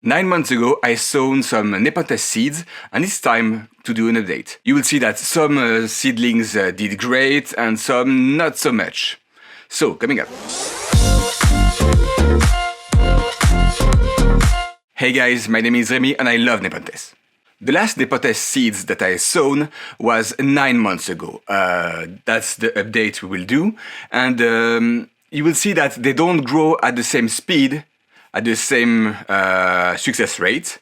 9 months ago, I sown some Nepenthes seeds, and it's time to do an update. You will see that some seedlings did great and some not so much. So, coming up. Hey guys, my name is Remy and I love Nepenthes. The last Nepenthes seeds that I sown was 9 months ago. That's the update we will do. And you will see that they don't grow at the same speed, at the same success rate.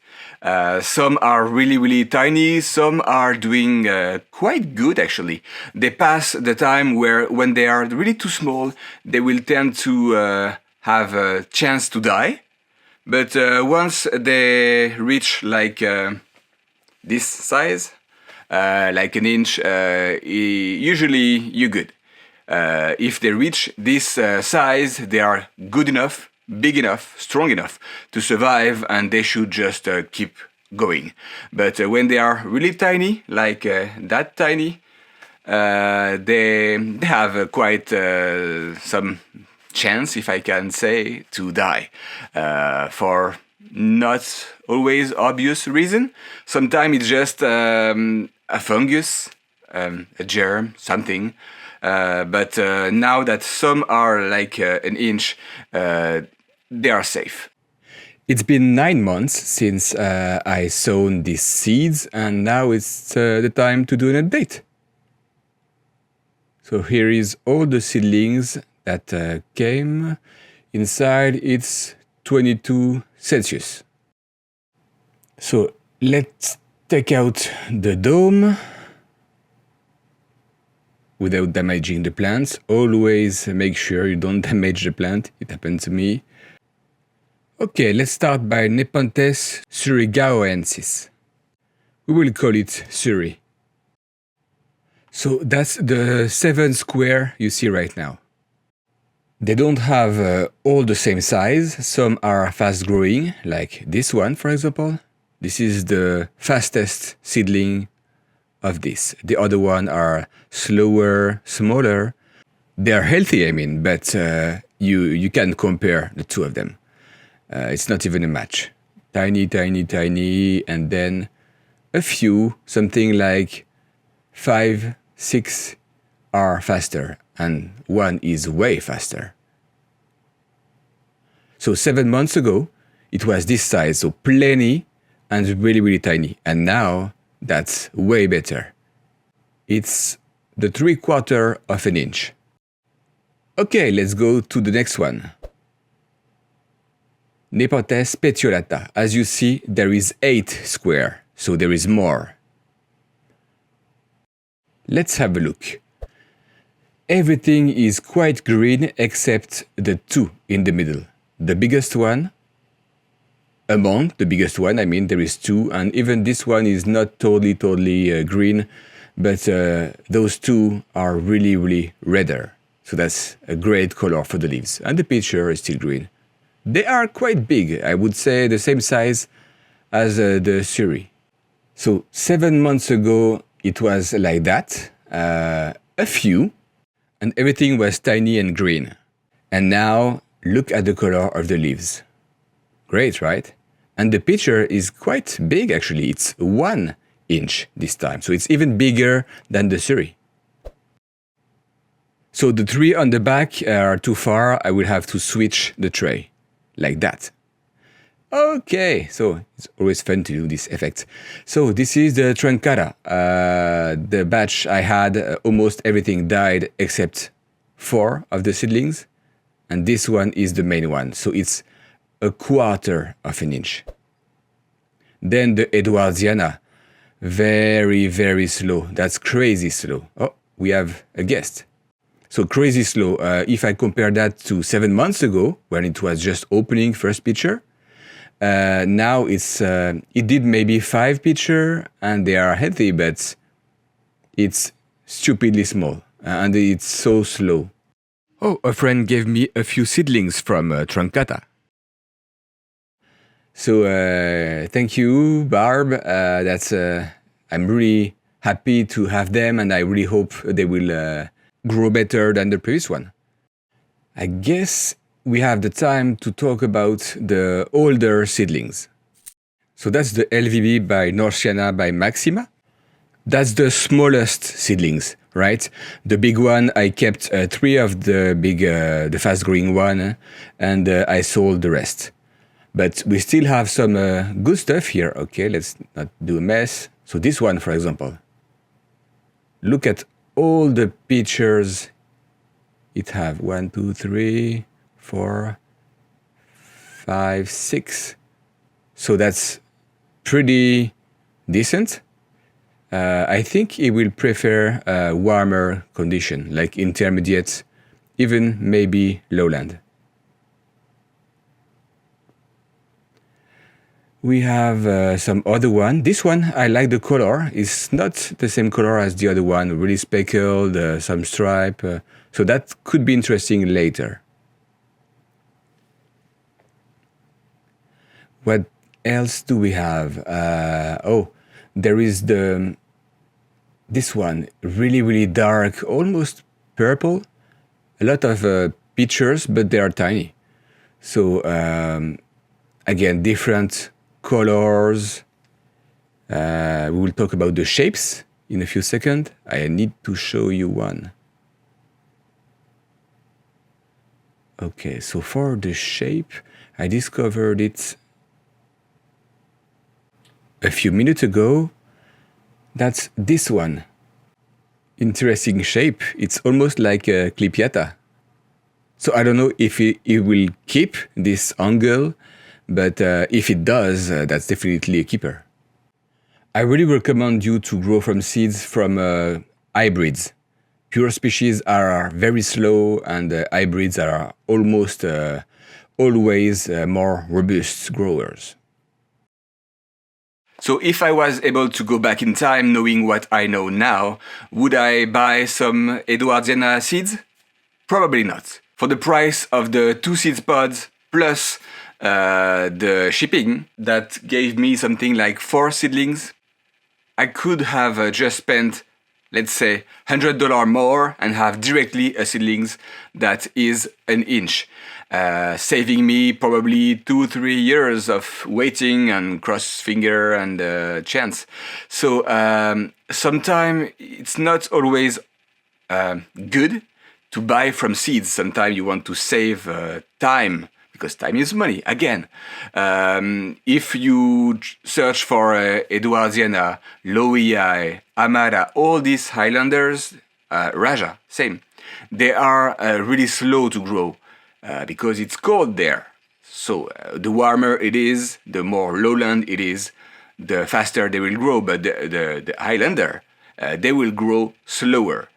Some are really tiny, some are doing quite good actually. They pass the time where when they are really too small, they will tend to have a chance to die. But once they reach like this size, like an inch, usually you're good. If they reach this size, they are good enough, big enough, strong enough to survive, and they should just keep going. But when they are really tiny, like that tiny, they have quite some chance, if I can say, to die for not always obvious reason. Sometimes it's just a fungus, a germ, something. But now that some are like an inch, they are safe. It's been 9 months since I sown these seeds, and now it's the time to do an update. So here is all the seedlings that came. Inside it's 22 Celsius. So let's take out the dome without damaging the plants. Always make sure you don't damage the plant. It happened to me. Okay, let's start by Nepenthes surigaoensis. We will call it Suri. So that's the 7 square you see right now. They don't have all the same size. Some are fast growing, like this one, for example. This is the fastest seedling of this. The other one are slower, smaller. They are healthy, I mean, but you can't compare the two of them. It's not even a match. Tiny, and then a few, something like 5, 6 are faster, and one is way faster. So 7 months ago, it was this size, so plenty and really tiny. And now that's way better. It's the 3/4 of an inch. Okay, let's go to the next one. Nepenthes petiolata. As you see, there is 8 square, so there is more. Let's have a look. Everything is quite green except the 2 in the middle. The biggest one, among the biggest one, I mean, there is 2, and even this one is not totally green, but those 2 are really redder. So that's a great color for the leaves, and the picture is still green. They are quite big, I would say the same size as the Suri. So 7 months ago, it was like that, a few, and everything was tiny and green. And now, look at the color of the leaves. Great, right? And the picture is quite big actually. It's 1 inch this time. So it's even bigger than the Suri. So the 3 on the back are too far. I will have to switch the tray. Like that. Okay, so it's always fun to do this effect. So this is the truncata. The batch I had, almost everything died except 4 of the seedlings. And this one is the main one. So it's 1/4 of an inch. Then the edwardsiana. Very slow. That's crazy slow. Oh, we have a guest. So crazy slow. If I compare that to 7 months ago, when it was just opening first picture, now it did maybe 5 picture, and they are healthy, but it's stupidly small, and it's so slow. Oh, a friend gave me a few seedlings from truncata. So thank you, Barb. I'm really happy to have them, and I really hope they will grow better than the previous one. I guess we have the time to talk about the older seedlings. So that's the LVB by northiana by Maxima. That's the smallest seedlings, right? The big one, I kept 3 of the big, the fast-growing one, and I sold the rest. But we still have some good stuff here. Okay, let's not do a mess. So this one, for example. Look at all the pictures it have. 1, 2, 3, 4, 5, 6. So that's pretty decent. I think he will prefer a warmer condition, like intermediate, even maybe lowland. We have some other one. This one, I like the color. It's not the same color as the other one, really speckled, some stripe. So that could be interesting later. What else do we have? Oh, there is this one, really dark, almost purple. A lot of pictures, but they are tiny. So again, different colors. We will talk about the shapes in a few seconds. I need to show you one. Okay, so for the shape, I discovered it a few minutes ago. That's this one. Interesting shape. It's almost like a clipiata. So I don't know if it will keep this angle, but if it does, that's definitely a keeper. I really recommend you to grow from seeds from hybrids. Pure species are very slow, and hybrids are almost always more robust growers. So if I was able to go back in time knowing what I know now, would I buy some Edwardsiana seeds? Probably not. For the price of the 2 seeds pods plus the shipping, that gave me something like 4 seedlings, I could have just spent, let's say, $100 more and have directly a seedlings that is an inch, saving me probably 2-3 years of waiting and cross finger and chance. So sometimes it's not always good to buy from seeds. Sometimes you want to save time, because time is money, again. If you search for Edwardsiana, lowii, Amara, all these highlanders, Raja, same. They are really slow to grow because it's cold there. So the warmer it is, the more lowland it is, the faster they will grow. But the highlander, they will grow slower.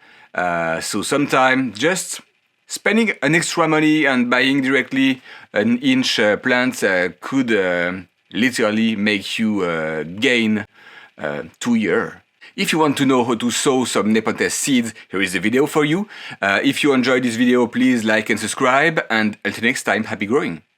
So sometimes just spending an extra money and buying directly an inch plant could literally make you gain 2 years. If you want to know how to sow some Nepenthes seeds, here is the video for you. If you enjoyed this video, please like and subscribe, and until next time, happy growing!